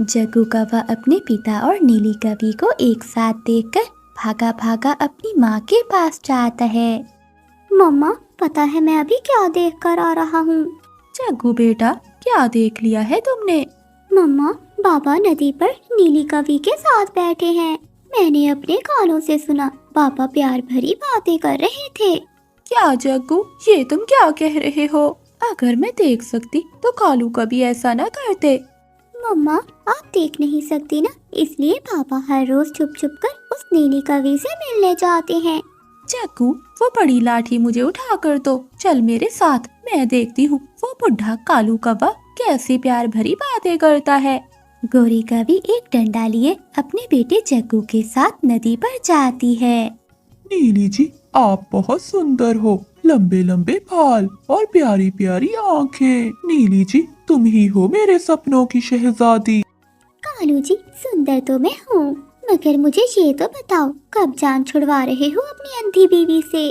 जग्गू कौवा अपने पिता और नीली कवि को एक साथ देखकर भागा भागा अपनी माँ के पास जाता है। मम्मा, पता है मैं अभी क्या देख कर आ रहा हूँ? जग्गू बेटा, क्या देख लिया है तुमने? मम्मा, बाबा नदी पर नीली कवि के साथ बैठे हैं। मैंने अपने कानों से सुना, पापा प्यार भरी बातें कर रहे थे। क्या जग्गू, ये तुम क्या कह रहे हो? अगर मैं देख सकती तो कालू कभी ऐसा न करते। मम्मा, आप देख नहीं सकती ना, इसलिए पापा हर रोज छुप छुप कर उस नीली कवि से मिलने जाते हैं। जग्गू, वो बड़ी लाठी मुझे उठा कर दो, चल मेरे साथ, मैं देखती हूँ वो बुढ़ा कालू कौवा कैसी प्यार भरी बातें करता है। गोरी कवि एक डंडा लिए अपने बेटे जग्गू के साथ नदी पर जाती है। नीली जी, आप बहुत सुंदर हो, लंबे लंबे बाल और प्यारी प्यारी आंखें। नीली जी, तुम ही हो मेरे सपनों की शहजादी। कालू जी, सुंदर तो मैं हूँ, मगर मुझे ये तो बताओ, कब जान छुड़वा रहे हो अपनी अंधी बीवी से?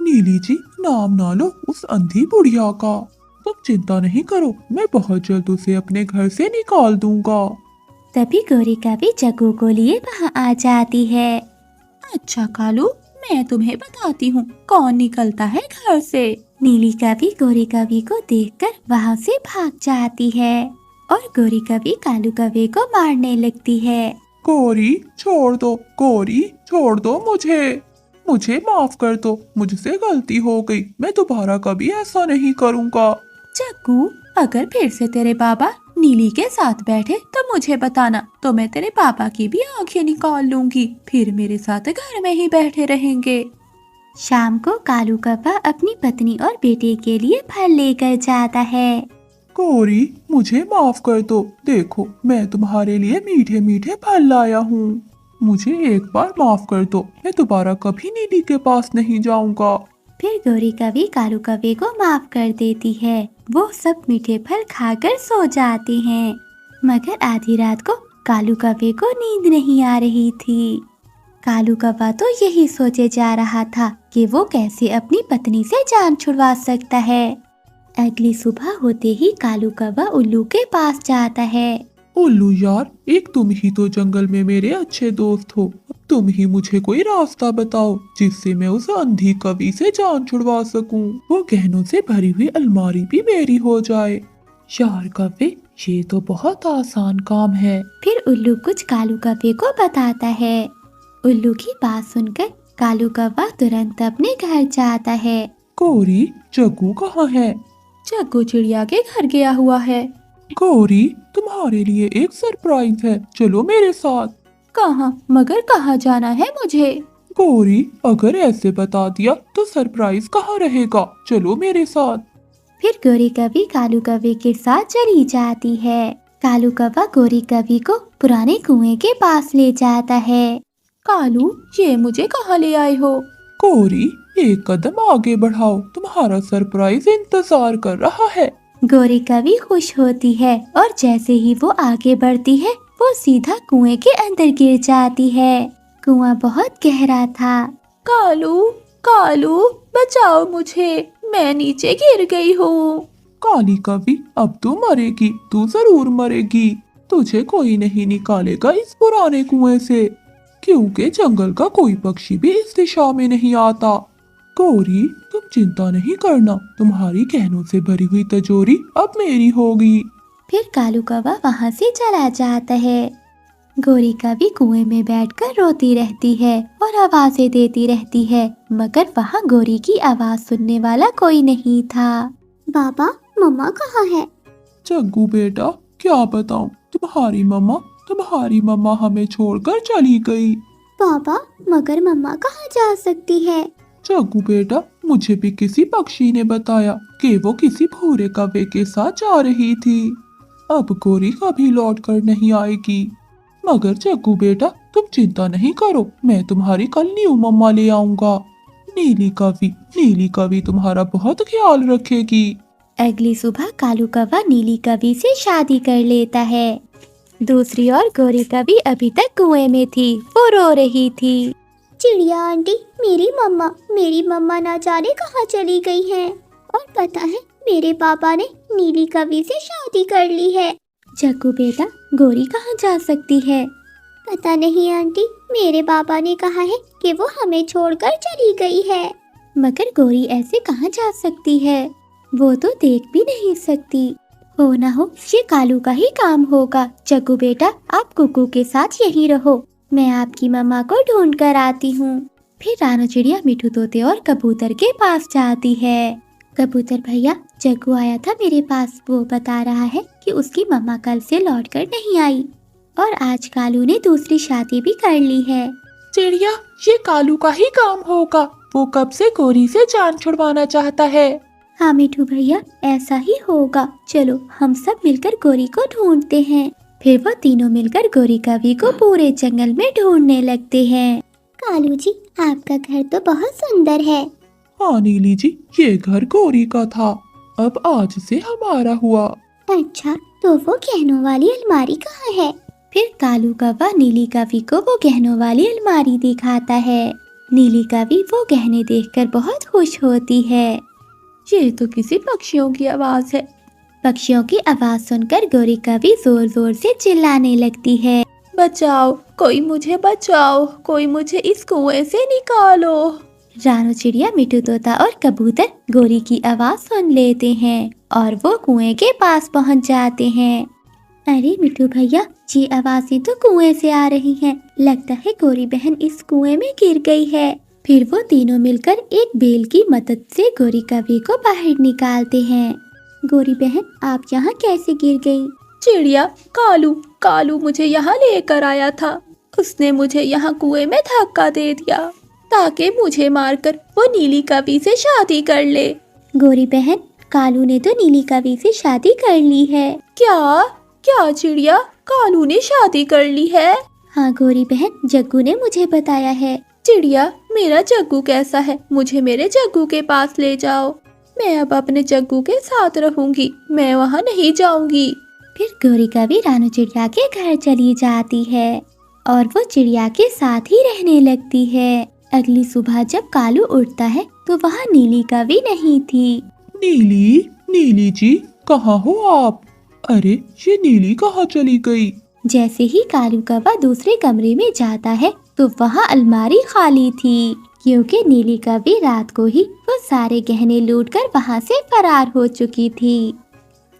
नीली जी, नाम ना लो उस अंधी बुढ़िया का। तुम चिंता नहीं करो, मैं बहुत जल्द उसे अपने घर से निकाल दूंगा। तभी गोरी कवि जग्गू को लिए वहाँ आ जाती है। अच्छा कालू, मैं तुम्हें बताती हूँ कौन निकलता है घर से। नीली कवि गोरी कवि को देखकर वहाँ से भाग जाती है और गोरी कवि कालू कवि को मारने लगती है। गौरी छोड़ दो, गौरी छोड़ दो मुझे माफ कर दो, मुझसे गलती हो गई, मैं दोबारा कभी ऐसा नहीं करूँगा। जग्गू, अगर फिर से तेरे बाबा नीली के साथ बैठे तो मुझे बताना, तो मैं तेरे पापा की भी आंखें निकाल लूंगी, फिर मेरे साथ घर में ही बैठे रहेंगे। शाम को कालू कौवा अपनी पत्नी और बेटे के लिए फल लेकर जाता है। गौरी, मुझे माफ कर दो, देखो मैं तुम्हारे लिए मीठे मीठे फल लाया हूँ। मुझे एक बार माफ कर दो, मैं दोबारा कभी नीली के पास नहीं जाऊँगा। फिर गोरी कवि कालू कवि को माफ कर देती है। वो सब मीठे फल खाकर सो जाते हैं। मगर आधी रात को कालू कवि को नींद नहीं आ रही थी। कालू कौवा तो यही सोचे जा रहा था कि वो कैसे अपनी पत्नी से जान छुड़वा सकता है। अगली सुबह होते ही कालू कौवा उल्लू के पास जाता है। उल्लू यार, एक तुम ही तो जंगल में मेरे अच्छे दोस्त हो, तुम ही मुझे कोई रास्ता बताओ जिससे मैं उस अंधी कवि से जान छुड़वा सकूं। वो गहनों से भरी हुई अलमारी भी मेरी हो जाए। यार कव्वे, ये तो बहुत आसान काम है। फिर उल्लू कुछ कालू कौवे को बताता है। उल्लू की बात सुनकर कालू कौवा तुरंत अपने घर जाता है। गौरी, जग्गू कहाँ है? जग्गू चिड़िया के घर गया हुआ है। गौरी, तुम्हारे लिए एक सरप्राइज है, चलो मेरे साथ। कहाँ? मगर कहाँ जाना है मुझे? गौरी, अगर ऐसे बता दिया तो सरप्राइज कहाँ रहेगा, चलो मेरे साथ। फिर गोरी कवि कालू कवि के साथ चली जाती है। कालू कौवा गोरी कवि को पुराने कुएं के पास ले जाता है। कालू, ये मुझे कहाँ ले आए हो? गौरी, एक कदम आगे बढ़ाओ, तुम्हारा सरप्राइज इंतजार कर रहा है। गोरी कवि खुश होती है और जैसे ही वो आगे बढ़ती है वो सीधा कुएं के अंदर गिर जाती है। कुआं बहुत गहरा था। कालू, कालू, बचाओ मुझे, मैं नीचे गिर गई हूँ। काली कवि, अब तू मरेगी, तू जरूर मरेगी, तुझे कोई नहीं निकालेगा इस पुराने कुएं से, क्योंकि जंगल का कोई पक्षी भी इस दिशा में नहीं आता। गौरी, तुम चिंता नहीं करना, तुम्हारी गहनों से भरी हुई तिजोरी अब मेरी होगी। फिर कालू कौवा वहाँ से चला जाता है। गोरी कवि कुएं में बैठकर रोती रहती है और आवाजें देती रहती है, मगर वहाँ गोरी की आवाज सुनने वाला कोई नहीं था। बाबा, मम्मा कहाँ है? जग्गू बेटा, क्या बताऊं, तुम्हारी मम्मा हमें छोड़कर चली गई। बाबा, मगर मम्मा कहाँ जा सकती है? जग्गू बेटा, मुझे भी किसी पक्षी ने बताया कि वो किसी भूरे कौवे के साथ जा रही थी। अब गोरी कभी लौट कर नहीं आएगी। मगर जग्गू बेटा, तुम चिंता नहीं करो, मैं तुम्हारी कल न्यू मम्मा ले आऊंगा। नीली कवि तुम्हारा बहुत ख्याल रखेगी। अगली सुबह कालू कौवा नीली कवि से शादी कर लेता है। दूसरी ओर गोरी कवि अभी तक कुएं में थी, वो रो रही थी। चिड़िया आंटी, मेरी मम्मा ना जाने कहाँ चली गई हैं। और पता है, मेरे पापा ने नीली कवि से शादी कर ली है। जग्गू बेटा, गोरी कहाँ जा सकती है? पता नहीं आंटी, मेरे पापा ने कहा है कि वो हमें छोड़कर चली गई है। मगर गोरी ऐसे कहाँ जा सकती है? वो तो देख भी नहीं सकती। हो ना हो ये कालू का ही काम होगा। जग्गू बेटा, आप कुकू के साथ यहीं रहो, मैं आपकी मम्मा को ढूंढ कर आती हूँ। फिर रानो चिड़िया मिठू तोते और कबूतर के पास जाती है। कबूतर भैया, जग्गू आया था मेरे पास, वो बता रहा है कि उसकी मम्मा कल से लौट कर नहीं आई और आज कालू ने दूसरी शादी भी कर ली है। चिड़िया, ये कालू का ही काम होगा। वो कब से गोरी से जान छुड़वाना चाहता है। हाँ मिठू भैया, ऐसा ही होगा। चलो हम सब मिलकर गोरी को ढूंढते हैं। फिर वो तीनों मिलकर गोरी कवि को पूरे जंगल में ढूंढने लगते हैं। कालू जी, आपका घर तो बहुत सुंदर है। हाँ नीली जी, ये घर गोरी का था, अब आज से हमारा हुआ। अच्छा, तो वो गहनों वाली अलमारी कहाँ है? फिर कालू कौवा नीली कवि को वो गहनों वाली अलमारी दिखाता है। नीली कवि वो गहने देखकर बहुत खुश होती है। ये तो किसी पक्षियों की आवाज है। पक्षियों की आवाज सुनकर गोरी कवि जोर जोर से चिल्लाने लगती है, बचाओ, कोई मुझे बचाओ, कोई मुझे इस कुएं से निकालो। रानो चिड़िया, मिठू तोता और कबूतर गोरी की आवाज सुन लेते हैं और वो कुएं के पास पहुंच जाते हैं। अरे मिठू भैया, ये आवाजें तो कुएं से आ रही हैं। लगता है गोरी बहन इस कुएं में गिर गई है। फिर वो तीनों मिलकर एक बेल की मदद से गोरी कवि को बाहर निकालते हैं। गोरी बहन, आप यहाँ कैसे गिर गई? चिड़िया, कालू मुझे यहाँ लेकर आया था। उसने मुझे यहाँ कुएं में धक्का दे दिया ताकि मुझे मारकर वो नीली कवि से शादी कर ले। गोरी बहन, कालू ने तो नीली कवि से शादी कर ली है। क्या चिड़िया, कालू ने शादी कर ली है? हाँ गोरी बहन, जग्गू ने मुझे बताया है। चिड़िया, मेरा जग्गू कैसा है? मुझे मेरे जग्गू के पास ले जाओ। मैं अब अपने जग्गू के साथ रहूंगी, मैं वहाँ नहीं जाऊंगी। फिर गोरी कवि रानो चिड़िया के घर चली जाती है और वो चिड़िया के साथ ही रहने लगती है। अगली सुबह जब कालू उठता है तो वहाँ नीली कवि नहीं थी। नीली जी, कहाँ हो आप? अरे, ये नीली कहाँ चली गई? जैसे ही कालू कौवा दूसरे कमरे में जाता है तो वहाँ अलमारी खाली थी, क्योंकि नीली कवि रात को ही वो सारे गहने लूटकर वहाँ से फरार हो चुकी थी।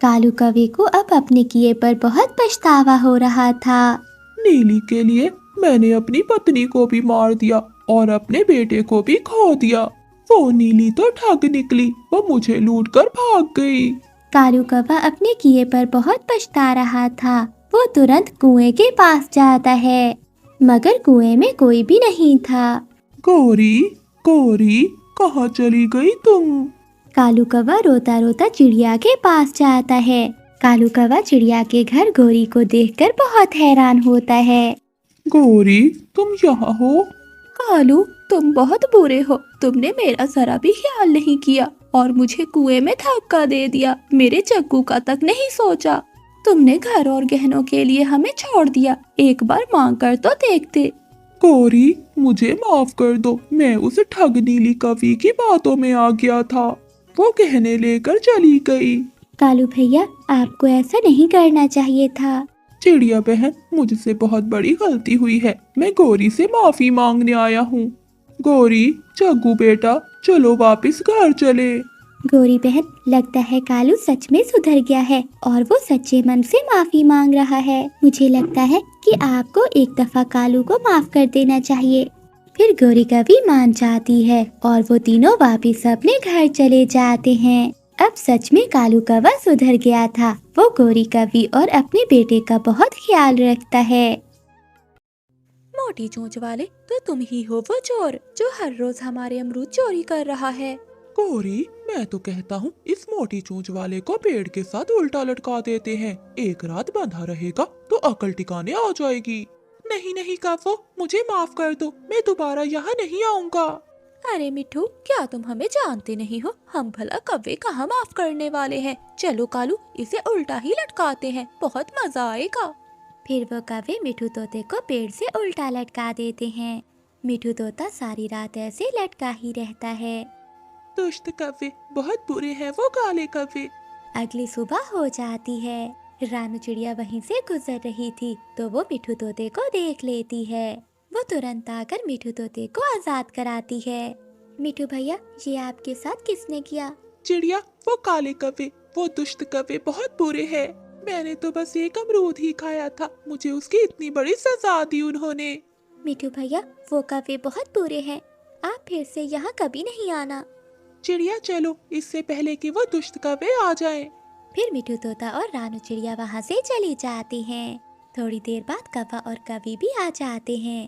कालू कवि को अब अपने किए पर बहुत पछतावा हो रहा था। नीली के लिए मैंने अपनी पत्नी को भी मार दिया और अपने बेटे को भी खो दिया। वो नीली तो ठग निकली, वो मुझे लूटकर भाग गई। कालू कौवा अपने किए पर बहुत पछता रहा था। वो तुरंत कुएं के पास जाता है, मगर कुएं में कोई भी नहीं था। गोरी, कहाँ चली गई तुम? कालू कौवा रोता रोता चिड़िया के पास जाता है। कालू कौवा चिड़िया के घर गोरी को देखकर बहुत हैरान होता है। गोरी, तुम यहाँ हो? कालू, तुम बहुत बुरे हो। तुमने मेरा जरा भी ख्याल नहीं किया और मुझे कुएं में धक्का दे दिया। मेरे जग्गू का तक नहीं सोचा। तुमने घर और गहनों के लिए हमें छोड़ दिया। एक बार मांग कर तो देखते। गोरी, मुझे माफ कर दो, मैं उस ठग नीली कवि की बातों में आ गया था। वो गहने लेकर चली गई। कालू भैया, आपको ऐसा नहीं करना चाहिए था। चिड़िया बहन, मुझसे बहुत बड़ी गलती हुई है। मैं गोरी से माफी मांगने आया हूँ। गोरी, जग्गू बेटा, चलो वापस घर चले। गोरी बहन, लगता है कालू सच में सुधर गया है और वो सच्चे मन से माफी मांग रहा है। मुझे लगता है कि आपको एक दफा कालू को माफ कर देना चाहिए। फिर गोरी कवि मान जाती है और वो तीनों वापिस अपने घर चले जाते हैं। अब सच में कालू कौवा सुधर गया था। वो गोरी कवि और अपने बेटे का बहुत ख्याल रखता है। मोटी चोंच वाले, तो तुम ही हो वो चोर जो हर रोज हमारे अमरूद चोरी कर रहा है। गोरी, मैं तो कहता हूँ इस मोटी चोंच वाले को पेड़ के साथ उल्टा लटका देते हैं। एक रात बंधा रहेगा तो अकल टिकाने आ जाएगी। नहीं काफो, मुझे माफ कर दो, मैं दोबारा यहाँ नहीं आऊँगा। अरे मिठू, क्या तुम हमें जानते नहीं हो? हम भला कव्वे कहाँ माफ करने वाले हैं। चलो कालू, इसे उल्टा ही लटकाते हैं, बहुत मजा आएगा। फिर वो कव्वे मिठू तोते को पेड़ से उल्टा लटका देते हैं। मिठू तोता सारी रात ऐसे लटका ही रहता है। दुष्ट कव्वे, बहुत बुरे हैं वो काले कव्वे। अगली सुबह हो जाती है। रानू चिड़िया वहीं से गुजर रही थी तो वो मिठू तोते को देख लेती है। वो तुरंत आकर मिठू तोते को आजाद कराती है। मिठू भैया, ये आपके साथ किसने किया? चिड़िया, वो काले कौवे, वो दुष्ट कौवे बहुत बुरे हैं। मैंने तो बस एक अमरूद ही खाया था, मुझे उसकी इतनी बड़ी सजा दी उन्होंने। मिठू भैया, वो कौवे बहुत बुरे हैं, आप फिर से यहाँ कभी नहीं आना। चिड़िया चलो, इससे पहले कि वो दुष्ट कौवे आ जाएं। फिर मिठू तोता और रानू चिड़िया वहाँ से चली जाती हैं। थोड़ी देर बाद कौवा और कौवी भी आ जाते हैं।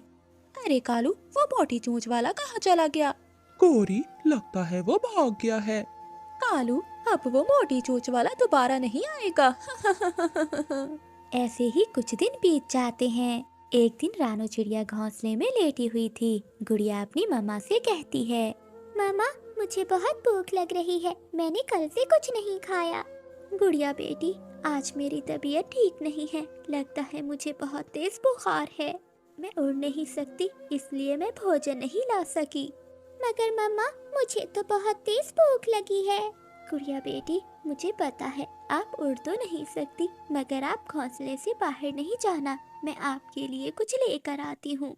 अरे कालू, वो मोटी चोंच वाला कहाँ चला गया? गोरी, लगता है वो भाग गया है। कालू, अब वो मोटी चोंच वाला दोबारा नहीं आएगा। ऐसे ही कुछ दिन बीत जाते हैं। एक दिन रानू चिड़िया घोंसले में लेटी हुई थी। गुड़िया अपनी मम्मा से कहती है, मामा, मुझे बहुत भूख लग रही है, मैंने कल से कुछ नहीं खाया। गुड़िया बेटी, आज मेरी तबीयत ठीक नहीं है, लगता है मुझे बहुत तेज बुखार है। मैं उड़ नहीं सकती, इसलिए मैं भोजन नहीं ला सकी। मगर मम्मा, मुझे तो बहुत तेज भूख लगी है। गुड़िया बेटी, मुझे पता है आप उड़ तो नहीं सकती, मगर आप घोंसले से बाहर नहीं जाना, मैं आपके लिए कुछ लेकर आती हूँ।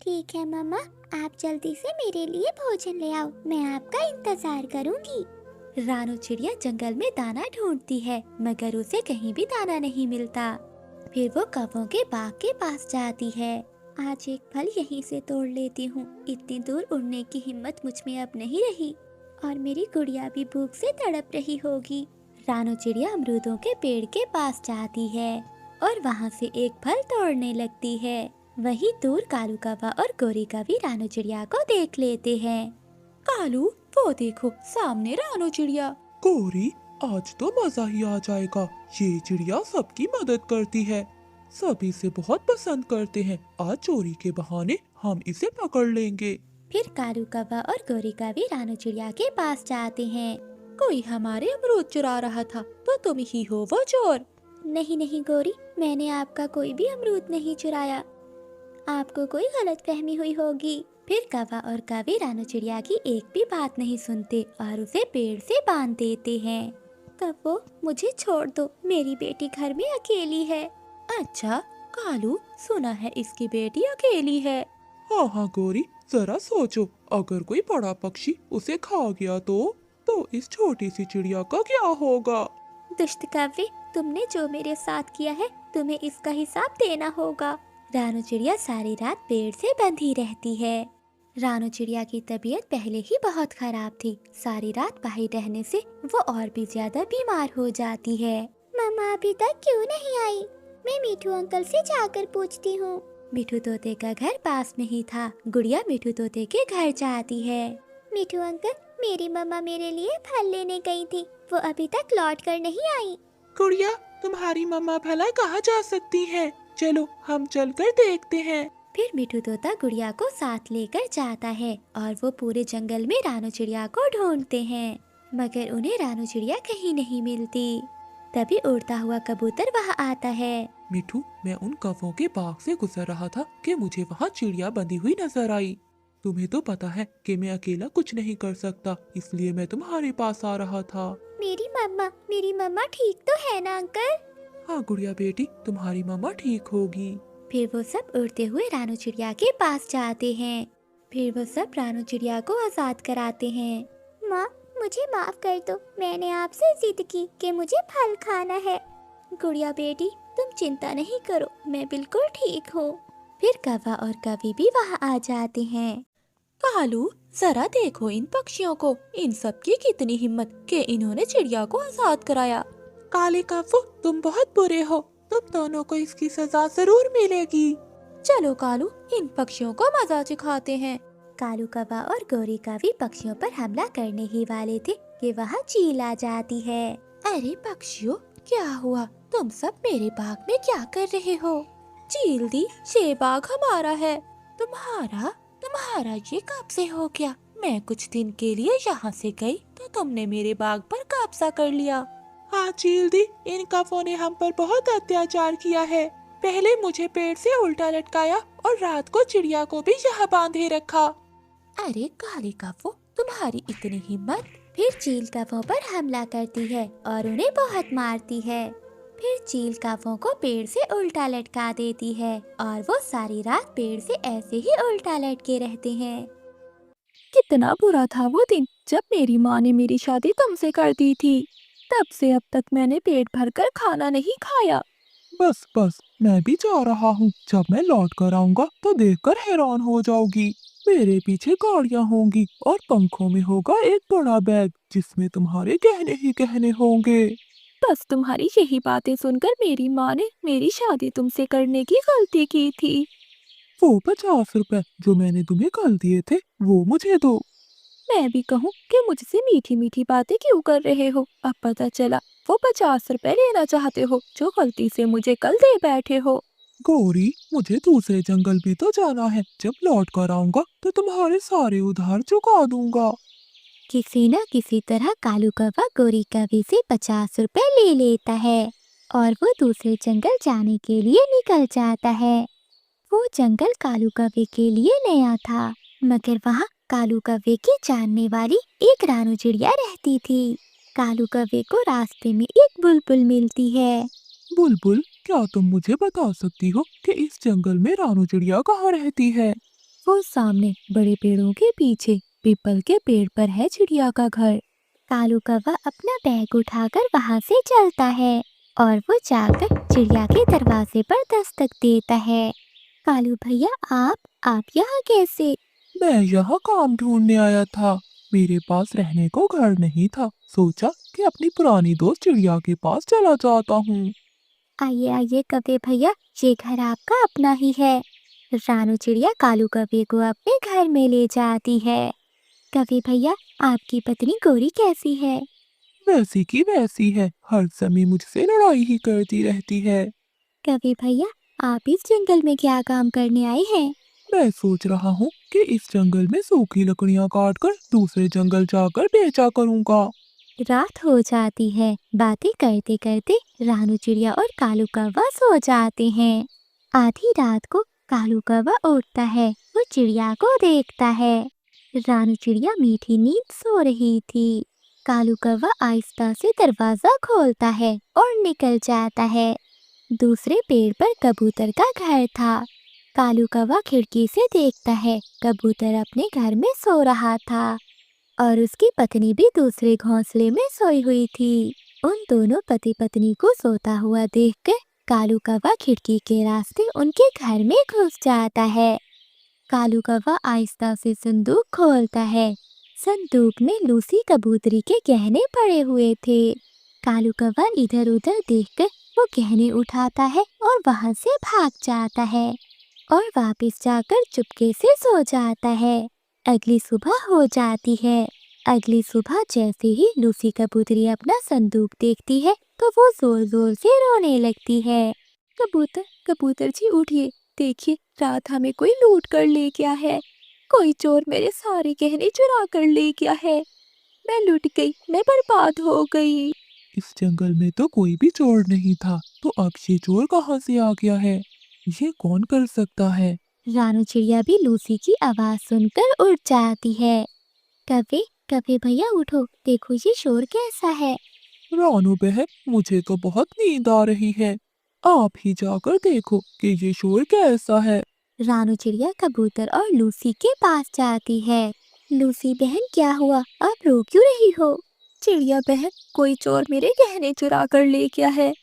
ठीक है मम्मा, आप जल्दी से मेरे लिए भोजन ले आओ, मैं आपका इंतजार करूँगी। रानू चिड़िया जंगल में दाना ढूंढती है, मगर उसे कहीं भी दाना नहीं मिलता। फिर वो कौवों के बाग के पास जाती है। आज एक फल यहीं से तोड़ लेती हूँ, इतनी दूर उड़ने की हिम्मत मुझ में अब नहीं रही, और मेरी गुड़िया भी भूख से तड़प रही होगी। रानू चिड़िया अमरूदों के पेड़ के पास जाती है और वहाँ से एक फल तोड़ने लगती है। वहीं दूर कालू कौवा और गोरी कौवी रानू चिड़िया को देख लेते हैं। कालू, वो देखो सामने रानू चिड़िया। गोरी, आज तो मजा ही आ जाएगा। ये चिड़िया सबकी मदद करती है, सभी से बहुत पसंद करते हैं। आज चोरी के बहाने हम इसे पकड़ लेंगे। फिर कालू कौवा और गोरी कौवी रानू चिड़िया के पास जाते हैं। कोई हमारे अमरूद चुरा रहा था, तो तुम ही हो वो चोर। नहीं नहीं गोरी, मैंने आपका कोई भी अमरूद नहीं चुराया, आपको कोई गलतफहमी हुई होगी। फिर कौवा और कौवी रानू चिड़िया की एक भी बात नहीं सुनते और उसे पेड़ से बांध देते हैं। कौवो, मुझे छोड़ दो, मेरी बेटी घर में अकेली है। अच्छा कालू, सुना है इसकी बेटी अकेली है। हाँ हाँ गोरी, जरा सोचो, अगर कोई बड़ा पक्षी उसे खा गया तो इस छोटी सी चिड़िया का क्या होगा? दुष्ट कौवे, तुमने जो मेरे साथ किया है, तुम्हें इसका हिसाब देना होगा। रानू चिड़िया सारी रात पेड़ से बंधी रहती है। रानू चिड़िया की तबीयत पहले ही बहुत खराब थी, सारी रात बाहर रहने से वो और भी ज्यादा बीमार हो जाती है। मम्मा अभी तक क्यों नहीं आई? मैं मिठू अंकल से जाकर पूछती हूँ। मिठू तोते का घर पास में ही था। गुड़िया मिठू तोते के घर जाती है। मिठू अंकल, मेरी मम्मा मेरे लिए फल लेने गई थी, वो अभी तक लौट कर नहीं आई। गुड़िया, तुम्हारी मम्मा भला कहाँ जा सकती हैं? चलो हम चलकर देखते हैं। फिर मिठू तोता गुड़िया को साथ लेकर जाता है और वो पूरे जंगल में रानू चिड़िया को ढूंढते हैं, मगर उन्हें रानू चिड़िया कहीं नहीं मिलती। तभी उड़ता हुआ कबूतर वहाँ आता है। मिठू, मैं उन कौवों के बाग से गुजर रहा था कि मुझे वहाँ चिड़िया बंधी हुई नजर आई। तुम्हें तो पता है कि मैं अकेला कुछ नहीं कर सकता, इसलिए मैं तुम्हारे पास आ रहा था। मेरी मम्मा ठीक तो है ना अंकल? हाँ गुड़िया बेटी, तुम्हारी मम्मा ठीक होगी। फिर वो सब उड़ते हुए रानू चिड़िया के पास जाते हैं। फिर वो सब रानू चिड़िया को आजाद कराते हैं। माँ, मुझे माफ कर दो, मैंने आपसे जिद की कि मुझे फल खाना है। गुड़िया बेटी, तुम चिंता नहीं करो, मैं बिल्कुल ठीक हूँ। फिर कौवा और कौवी भी वहाँ आ जाते हैं। कालू, जरा देखो इन पक्षियों को, इन सब की कितनी हिम्मत कि इन्होंने चिड़िया को आजाद कराया। काले कौवो, तुम बहुत बुरे हो, तुम दोनों को इसकी सजा जरूर मिलेगी। चलो कालू, इन पक्षियों को मजा सिखाते हैं। कालू कौवा और गोरी कौवी पक्षियों पर हमला करने ही वाले थे कि वहाँ चील आ जाती है। अरे पक्षियों, क्या हुआ? तुम सब मेरे बाग में क्या कर रहे हो? चील दी, ये बाग हमारा है। तुम्हारा ये कब से हो गया? मैं कुछ दिन के लिए यहाँ से गई तो तुमने मेरे बाग पर कब्जा कर लिया। हाँ चील दी, इन कौवों ने हम पर बहुत अत्याचार किया है। पहले मुझे पेड़ से उल्टा लटकाया और रात को चिड़िया को भी यहाँ बांधे रखा। अरे काले कौवो, तुम्हारी इतनी हिम्मत! फिर चील कौवों पर हमला करती है और उन्हें बहुत मारती है। फिर चील कौवों को पेड़ से उल्टा लटका देती है और वो सारी रात पेड़ से ऐसे ही उल्टा लटके रहते हैं। कितना बुरा था वो दिन जब मेरी माँ ने मेरी शादी तुमसे कर दी थी। तब से अब तक मैंने पेट भरकर खाना नहीं खाया। बस बस, मैं भी जा रहा हूँ। जब मैं लौट कर आऊंगा तो देखकर हैरान हो जाओगी। मेरे पीछे गाड़ियाँ होंगी और पंखों में होगा एक बड़ा बैग जिसमें तुम्हारे गहने ही गहने होंगे। बस तुम्हारी यही बातें सुनकर मेरी माँ ने मेरी शादी तुमसे करने की गलती की थी। वो 50 रुपए जो मैंने तुम्हें कल दिए थे वो मुझे दो। मैं भी कहूँ कि मुझसे मीठी मीठी बातें क्यों कर रहे हो। अब पता चला वो 50 रुपए लेना चाहते हो जो गलती से मुझे कल दे बैठे हो। गौरी, मुझे दूसरे जंगल भी तो जाना है। जब लौट कर आऊंगा तो तुम्हारे सारे उधार चुका दूंगा। किसी न किसी तरह कालू कौवा गोरी कौवे से 50 रुपए ले लेता है और वो दूसरे जंगल जाने के लिए निकल जाता है। वो जंगल कालू कौवे के लिए नया था, मगर वहाँ कालू कौवे की जानने वाली एक रानू चिड़िया रहती थी। कालू कौवे को रास्ते में एक बुलबुल मिलती है। बुलबुल, क्या तुम मुझे बता सकती हो कि इस जंगल में रानू चिड़िया कहाँ रहती है? वो सामने बड़े पेड़ों के पीछे पीपल के पेड़ पर है चिड़िया का घर। कालू कौवा अपना बैग उठाकर वहाँ से चलता है और वो जाकर चिड़िया के दरवाजे पर दस्तक देता है। कालू भैया, आप यहाँ कैसे? मैं यहाँ काम ढूंढने आया था। मेरे पास रहने को घर नहीं था। सोचा कि अपनी पुरानी दोस्त चिड़िया के पास चला जाता हूँ। आइए आइए कौवे भैया, ये घर आपका अपना ही है। रानू चिड़िया कालू कौवे को अपने घर में ले जाती है। कौवे भैया, आपकी पत्नी गोरी कैसी है? वैसी की वैसी है, हर समय मुझसे लड़ाई ही करती रहती है। कौवे भैया, आप इस जंगल में क्या काम करने आए हैं? मैं सोच रहा हूँ कि इस जंगल में सूखी लकड़ियाँ काट कर दूसरे जंगल जाकर बेचा करूँगा। रात हो जाती है। बातें करते करते रानू चिड़िया और कालू कौवा सो जाते हैं। आधी रात को कालू कौवा उठता है। वो चिड़िया को देखता है। रानू चिड़िया मीठी नींद सो रही थी। कालू कौवा आहिस्ता से दरवाजा खोलता है और निकल जाता है। दूसरे पेड़ पर कबूतर का घर था। कालू कौवा खिड़की से देखता है। कबूतर अपने घर में सो रहा था और उसकी पत्नी भी दूसरे घोंसले में सोई हुई थी। उन दोनों पति पत्नी को सोता हुआ देखकर कालू कौवा खिड़की के रास्ते उनके घर में घुस जाता है। कालू कौवा आहिस्ता से संदूक खोलता है। संदूक में लूसी कबूतरी के गहने पड़े हुए थे। कालू कौवा इधर उधर देखकर वो गहने उठाता है और वहां से भाग जाता है और वापस जाकर चुपके से सो जाता है। अगली सुबह हो जाती है। अगली सुबह जैसे ही लूसी कबूतरी अपना संदूक देखती है तो वो जोर जोर से रोने लगती है। कबूतर जी उठिए, देखिए रात हमें कोई लूट कर ले गया है। कोई चोर मेरे सारे गहने चुरा कर ले गया है। मैं लुट गई, मैं बर्बाद हो गई। इस जंगल में तो कोई भी चोर नहीं था, तो अब ये चोर कहाँ से आ गया है? ये कौन कर सकता है? रानू चिड़िया भी लूसी की आवाज सुनकर उठ जाती है। कौवे कौवे भैया उठो, देखो ये शोर कैसा है। रानू बहन, मुझे तो बहुत नींद आ रही है। आप ही जाकर देखो कि ये शोर कैसा है। रानू चिड़िया कबूतर और लूसी के पास जाती है। लूसी बहन, क्या हुआ? आप रो क्यों रही हो? चिड़िया बहन, कोई चोर मेरे गहने चुरा कर ले गया है।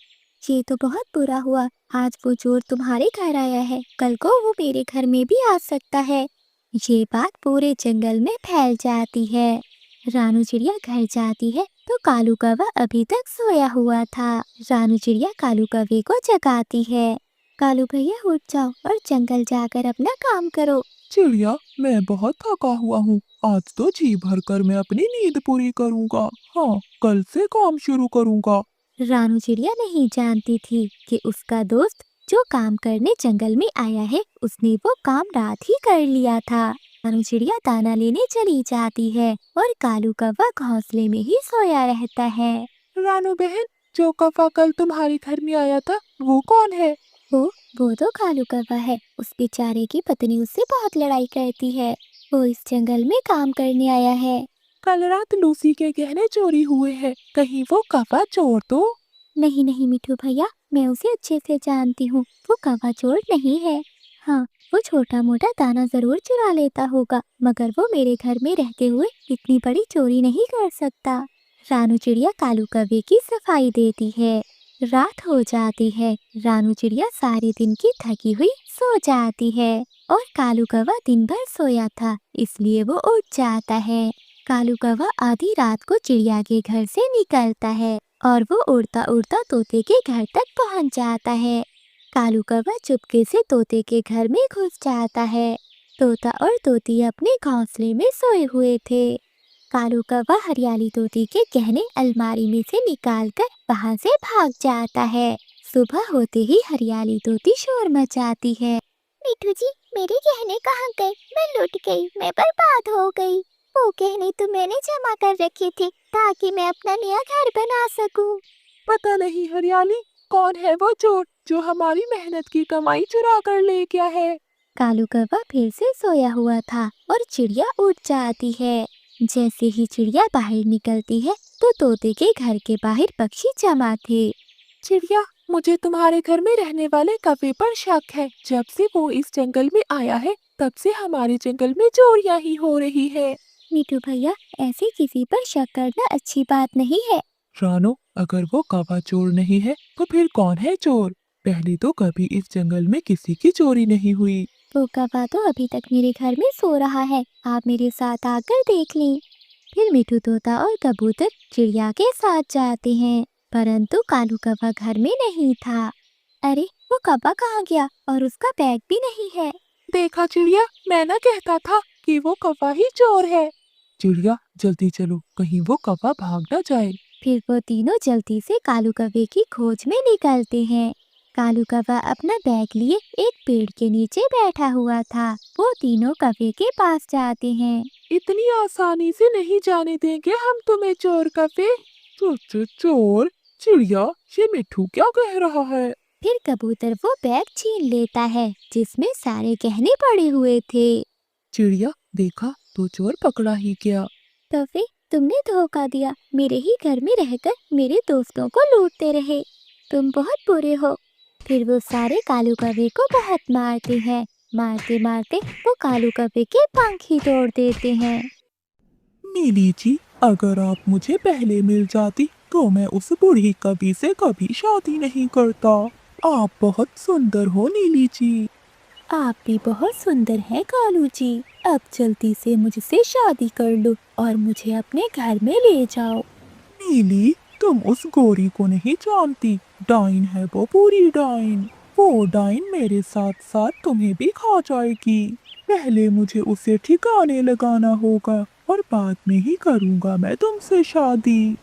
ये तो बहुत बुरा हुआ। आज वो चोर तुम्हारे घर आया है, कल को वो मेरे घर में भी आ सकता है। ये बात पूरे जंगल में फैल जाती है। रानू चिड़िया घर जाती है तो कालू कौवा अभी तक सोया हुआ था। रानू चिड़िया कालू कौवे को जगाती है। कालू भैया उठ जाओ और जंगल जाकर अपना काम करो। चिड़िया, मैं बहुत थका हुआ हूँ। आज तो जी भर कर मैं अपनी नींद पूरी करूँगा। हाँ, कल से काम शुरू करूँगा। रानू चिड़िया नहीं जानती थी कि उसका दोस्त जो काम करने जंगल में आया है, उसने वो काम रात ही कर लिया था। रानू चिड़िया दाना लेने चली जाती है और कालू कौवा घोंसले में ही सोया रहता है। रानू बहन, जो कौवा कल तुम्हारे घर में आया था वो कौन है? वो तो कालू कौवा है। उस बेचारे की पत्नी उससे बहुत लड़ाई करती है। वो इस जंगल में काम करने आया है। कल रात लूसी के गहने चोरी हुए हैं। कहीं वो कौवा चोर तो? नहीं नहीं मिठू भैया, मैं उसे अच्छे से जानती हूँ, वो कौवा चोर नहीं है। हाँ, वो छोटा मोटा दाना जरूर चुरा लेता होगा, मगर वो मेरे घर में रहते हुए इतनी बड़ी चोरी नहीं कर सकता। रानू चिड़िया कालू कौवे की सफाई देती है। रात हो जाती है, रानू चिड़िया सारे दिन की थकी हुई सो जाती है और कालू कौवा दिन भर सोया था, इसलिए वो उठ जाता है। कालू कौवा आधी रात को चिड़िया के घर से निकलता है और वो उड़ता उड़ता तोते के घर तक पहुंच जाता है। कालू कौवा चुपके से तोते के घर में घुस जाता है। तोता और तोती अपने घोंसले में सोए हुए थे। कालू कौवा हरियाली तोती के गहने अलमारी में से निकालकर वहां से भाग जाता है। सुबह होते ही हरियाली तोती शोर मचाती है। मिठू जी, मेरे गहने कहाँ गए? मैं लुट गई, मैं बर्बाद हो गई। वो गहने तो मैंने जमा कर रखे थे ताकि मैं अपना नया घर बना सकूं। पता नहीं हरियाली, कौन है वो चोर जो हमारी मेहनत की कमाई चुरा कर ले गया है। कालू कौवा फिर से सोया हुआ था और चिड़िया उठ जाती है। जैसे ही चिड़िया बाहर निकलती है तो तोते के घर के बाहर पक्षी जमा थे। चिड़िया, मुझे तुम्हारे घर में रहने वाले कौवे पर शक है। जब से वो इस जंगल में आया है तब से हमारे जंगल में चोरियां ही हो रही है। मिठू भैया, ऐसे किसी पर शक करना अच्छी बात नहीं है। रानो, अगर वो कौवा चोर नहीं है तो फिर कौन है चोर? पहले तो कभी इस जंगल में किसी की चोरी नहीं हुई। वो कौवा तो अभी तक मेरे घर में सो रहा है, आप मेरे साथ आकर देख लें। फिर मिठू तोता और कबूतर चिड़िया के साथ जाते हैं, परंतु कालू कौवा घर में नहीं था। अरे, वो कौवा कहाँ गया और उसका बैग भी नहीं है। देखा चिड़िया, मैं ना कहता था कि वो कौवा ही चोर है। चिड़िया, जल्दी चलो, कहीं वो कौवा भाग न जाए। फिर वो तीनों जल्दी से कालू कौवे की खोज में निकलते हैं। कालू कौवा अपना बैग लिए एक पेड़ के नीचे बैठा हुआ था। वो तीनों कौवे के पास जाते हैं। इतनी आसानी से नहीं जाने देंगे हम तुम्हें चोर कौवे। चोर? चिड़िया, ये मिठू क्या कह रहा है? फिर कबूतर वो बैग छीन लेता है जिसमें सारे गहने पड़े हुए थे। चिड़िया, देखा तो चोर पकड़ा ही गया। कौवे, तुमने धोखा दिया, मेरे ही घर में रहकर मेरे दोस्तों को लूटते रहे, तुम बहुत बुरे हो। फिर वो सारे कालू कौवे को बहुत मारते हैं। मारते मारते वो कालू कौवे के पंख ही तोड़ देते हैं। नीली जी, अगर आप मुझे पहले मिल जाती तो मैं उस बूढ़ी कवि से कभी शादी नहीं करता। आप बहुत सुंदर हो नीली जी। आप भी बहुत सुंदर हैं कालू जी। अब जल्दी से मुझसे शादी कर लो और मुझे अपने घर में ले जाओ। नीली, तुम उस गोरी को नहीं जानती। डाइन है वो, पूरी डाइन। वो डाइन मेरे साथ साथ तुम्हें भी खा जाएगी। पहले मुझे उसे ठिकाने लगाना होगा और बाद में ही करूँगा मैं तुमसे शादी।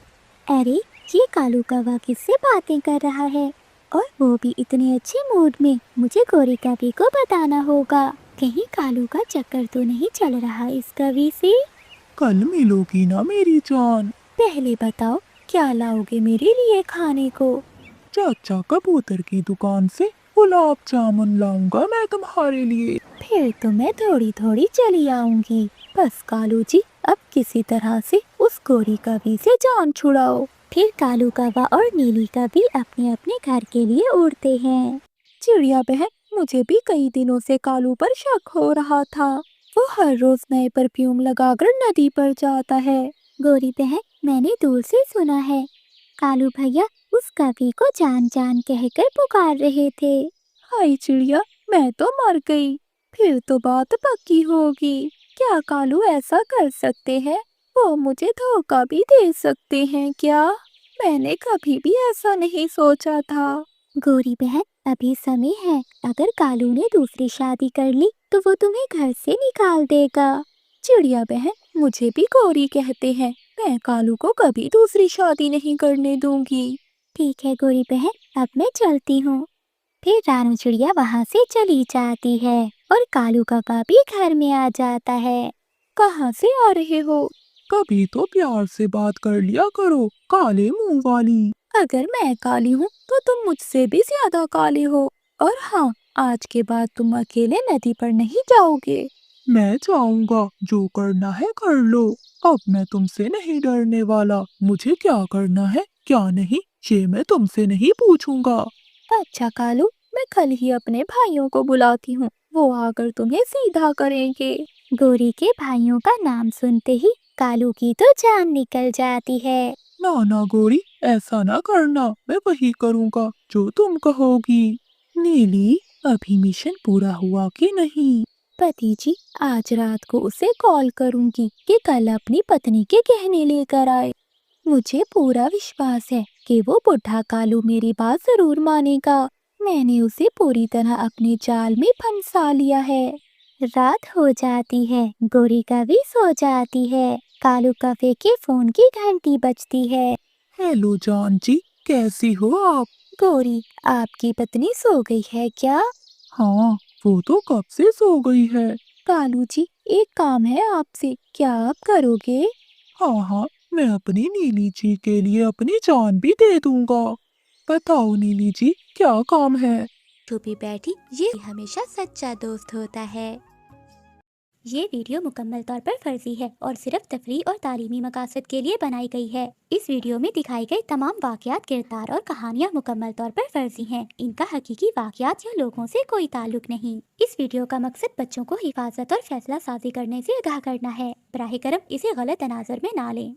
अरे, ये कालू कौवा किससे बातें कर रहा है और वो भी इतने अच्छे मूड में? मुझे गोरी कवि को बताना होगा, कहीं कालू का चक्कर तो नहीं चल रहा इस कवि से। कल मिलोगी ना मेरी जान? पहले बताओ, क्या लाओगे मेरे लिए खाने को? चाचा कबूतर की दुकान से गुलाब जामुन लाऊंगा मैं तुम्हारे लिए। फिर तो मैं थोड़ी थोड़ी चली आऊंगी। बस कालू जी, अब किसी तरह से उस गोरी कवि से जान छुड़ाओ। फिर कालू कौवा और नीली कवि अपने अपने घर के लिए उड़ते हैं। चिड़िया बहन, मुझे भी कई दिनों से कालू पर शक हो रहा था। वो हर रोज नए परफ्यूम लगाकर नदी पर जाता है। गोरी बहन, मैंने दूर से सुना है कालू भैया उस कवि को जान जान कहकर पुकार रहे थे। हाय चिड़िया, मैं तो मर गई। फिर तो बात पक्की होगी। क्या कालू ऐसा कर सकते हैं? वो मुझे धोखा भी दे सकते हैं क्या? मैंने कभी भी ऐसा नहीं सोचा था। गोरी बहन, अभी समय है, अगर कालू ने दूसरी शादी कर ली तो वो तुम्हें घर से निकाल देगा। चिड़िया बहन, मुझे भी गोरी कहते हैं। मैं कालू को कभी दूसरी शादी नहीं करने दूंगी। ठीक है गोरी बहन, अब मैं चलती हूँ। फिर रानू चिड़िया वहाँ से चली जाती है और कालू कौवा भी घर में आ जाता है। कहाँ से आ रहे हो? कभी तो प्यार से बात कर लिया करो, काले मुंह वाली। अगर मैं काली हूँ तो तुम मुझसे भी ज्यादा काले हो। और हाँ, आज के बाद तुम अकेले नदी पर नहीं जाओगे। मैं जाऊंगा, जो करना है कर लो। अब मैं तुमसे नहीं डरने वाला। मुझे क्या करना है क्या नहीं ये मैं तुमसे नहीं पूछूंगा। अच्छा कालू, मैं कल ही अपने भाइयों को बुलाती हूँ, वो आकर तुम्हें सीधा करेंगे। गोरी के भाइयों का नाम सुनते ही कालू की तो जान निकल जाती है। ना ना गोरी, ऐसा ना करना, मैं वही करूँगा जो तुम कहोगी। नीली, अभी मिशन पूरा हुआ कि नहीं? पति जी, आज रात को उसे कॉल करूंगी कि कल अपनी पत्नी के गहने लेकर आए। मुझे पूरा विश्वास है कि वो बुढ़ा कालू मेरी बात जरूर मानेगा। मैंने उसे पूरी तरह अपने जाल में फंसा लिया है। रात हो जाती है, गोरी का भी सो जाती है। कालू कफे के फोन की घंटी बजती है। हेलो जान जी, कैसी हो आप? गोरी, आपकी पत्नी सो गई है क्या? हाँ, वो तो कब से सो गई है। कालू जी, एक काम है आपसे, क्या आप करोगे? हाँ हाँ, मैं अपनी नीली जी के लिए अपनी जान भी दे दूंगा। बताओ नीली जी, क्या काम है? चुपी बैठी, ये हमेशा सच्चा दोस्त होता है। ये वीडियो मुकम्मल तौर पर फर्जी है और सिर्फ तफरीह और तालीमी मकासद के लिए बनाई गई है। इस वीडियो में दिखाई गए तमाम वाक़यात, किरदार और कहानियाँ मुकम्मल तौर पर फर्जी हैं। इनका हकीकी वाक़यात या लोगों से कोई ताल्लुक नहीं। इस वीडियो का मकसद बच्चों को हिफाजत और फैसला साजी करने से आगाह करना है। बराह करम इसे गलत तनाज़ुर में ना लें।